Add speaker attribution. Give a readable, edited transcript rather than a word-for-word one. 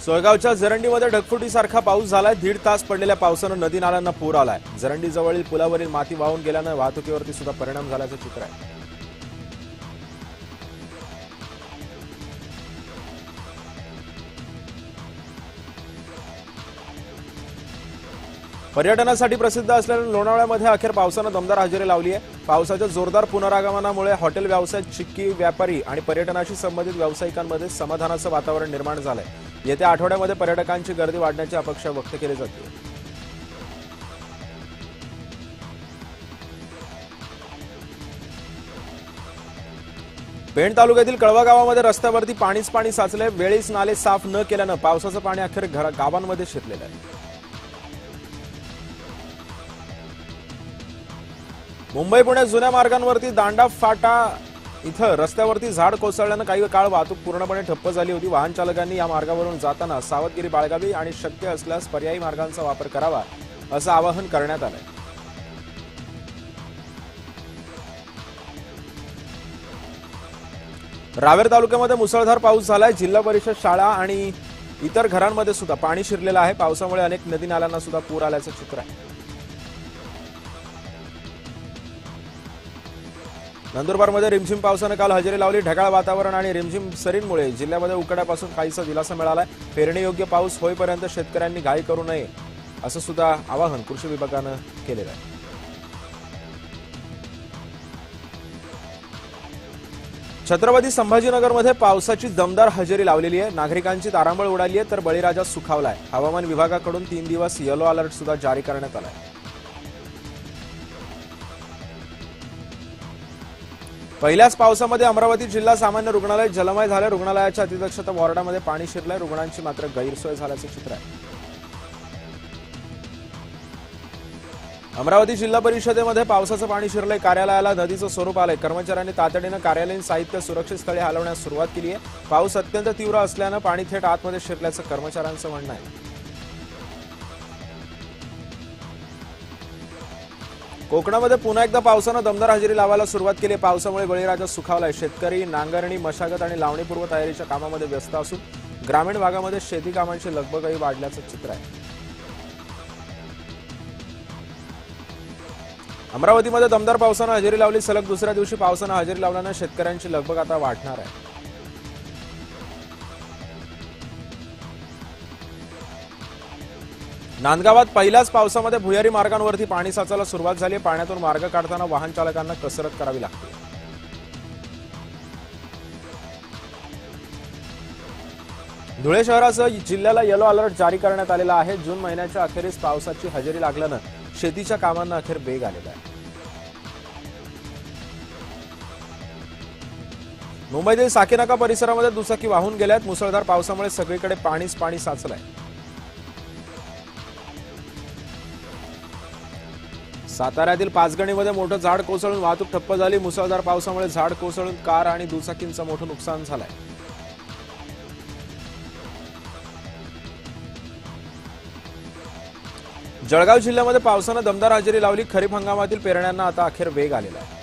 Speaker 1: सोयगावच्या जरंडीमध्ये ढगफुटीसारखा पाऊस झालाय। 1.5 तास पडलेल्या पावसानं नदी नाल्यांना पूर आलाय। जरंडी जवळील पुलावरील माती वाहून गेल्यानं वाहतुकीवरती सुद्धा परिणाम झाल्याचं चित्र आहे। पर्यटनासाठी प्रसिद्ध असलेल्या लोणावळ्यामध्ये अखेर पावसानं दमदार हजेरी लावली आहे। पावसाच्या जोरदार पुनरागमनामुळे हॉटेल व्यवसाय, चिक्की व्यापारी आणि पर्यटनाशी संबंधित व्यावसायिकांमध्ये समाधानाचं वातावरण निर्माण झालंय। येत्या आठवड्यामध्ये पर्यटकांची गर्दी वाढण्याची अपेक्षा व्यक्त केली जाते। पेण तालुक्यातील कळवा गावामध्ये रस्त्यावरती पाणीच पाणी साचलंय। वेळीच नाले साफ न केल्यानं पावसाचं पाणी अखेर गावांमध्ये शिरलेलं आहे। मुंबई पुणे जुन्या मार्गांवरती दांडा फाटा इथं रस्त्यावरती झाड कोसळल्यानं काही काळ वाहतूक पूर्णपणे ठप्प झाली होती। वाहन चालकांनी या मार्गावरून जाताना सावधगिरी बाळगावी आणि शक्य असल्यास पर्यायी मार्गांचा वापर करावा असं आवाहन करण्यात आलंय। रावेर तालुक्यामध्ये मुसळधार पाऊस झालाय। जिल्हा परिषद शाळा आणि इतर घरांमध्ये सुद्धा पाणी शिरलेलं आहे। पावसामुळे अनेक नदी नाल्यांना सुद्धा पूर आल्याचं चित्र आहे। नंदुरबारमध्ये रिमझिम पावसानं काल हजेरी लावली। ढगाळ वातावरण आणि रिमझिम सरींमुळे जिल्ह्यामध्ये उकाड्यापासून काहीसा दिलासा मिळालाय। पेरणीयोग्य पाऊस होईपर्यंत शेतकऱ्यांनी घाई करू नये असं सुद्धा आवाहन कृषी विभागानं केलेलं आहे। छत्रपती संभाजीनगरमध्ये पावसाची दमदार हजेरी लावलेली आहे। नागरिकांची तारांबळ उडाली आहे तर बळीराजा सुखावलाय। हवामान विभागाकडून 3 दिवस येलो अलर्ट सुद्धा जारी करण्यात आलाय। पहिल्याच पावसामध्ये अमरावती जिल्हा सामान्य रुग्णालय जलमय झाले। रुग्णालयाच्या अतिदक्षता वॉर्डामध्ये पाणी शिरलंय। रुग्णांची मात्र गैरसोय झाल्याचं चित्र आहे। अमरावती जिल्हा परिषदेमध्ये पावसाचं पाणी शिरलंय। कार्यालयाला नदीचं स्वरूप आलंय। कर्मचाऱ्यांनी तातडीनं कार्यालयीन साहित्य सुरक्षित स्थळी हलवण्यास सुरुवात केली आहे। पाऊस अत्यंत तीव्र असल्यानं पाणी थेट आतमध्ये शिरल्याचं कर्मचाऱ्यांचं म्हणणं आहे। कोकणामध्ये पुन्हा एकदा पावसानं दमदार हजेरी लावायला सुरुवात केली। पावसामुळे बळीराजा सुखावलाय। शेतकरी नांगरणी, मशागत आणि लावणीपूर्व तयारीच्या कामामध्ये व्यस्त असून ग्रामीण भागामध्ये शेती कामांची लगबगही वाढल्याचं चित्र आहे। अमरावतीमध्ये दमदार पावसानं हजेरी लावली। सलग दुसऱ्या दिवशी पावसानं हजेरी लावल्यानं शेतकऱ्यांची लगबग आता वाढणार आहे। नांदगावात पहिल्याच पावसामध्ये भुयारी मार्गांवरती पाणी साचायला सुरुवात झाली। पाण्यातून मार्ग काढताना वाहन चालकांना कसरत करावी लागते। धुळे शहरासह जिल्ह्याला येलो अलर्ट जारी करण्यात आलेला आहे। जून महिन्याच्या अखेरीस पावसाची हजेरी लागल्यानं शेतीच्या कामांना अखेर वेग आलेला आहे। मुंबईतील साकीनाका परिसरामध्ये दुचाकी वाहून गेल्यात। मुसळधार पावसामुळे सगळीकडे पाणीच पाणी साचलंय। साताऱ्यातील पाचगणीमध्ये मोठं झाड कोसळून वाहतूक ठप्प झाली। मुसळधार पावसामुळे झाड कोसळून कार आणि दुचाकींचं मोठं नुकसान झालंय। जळगाव जिल्ह्यामध्ये पावसानं दमदार हजेरी लावली। खरीप हंगामातील पेरण्यांना आता अखेर वेग आलेला आहे।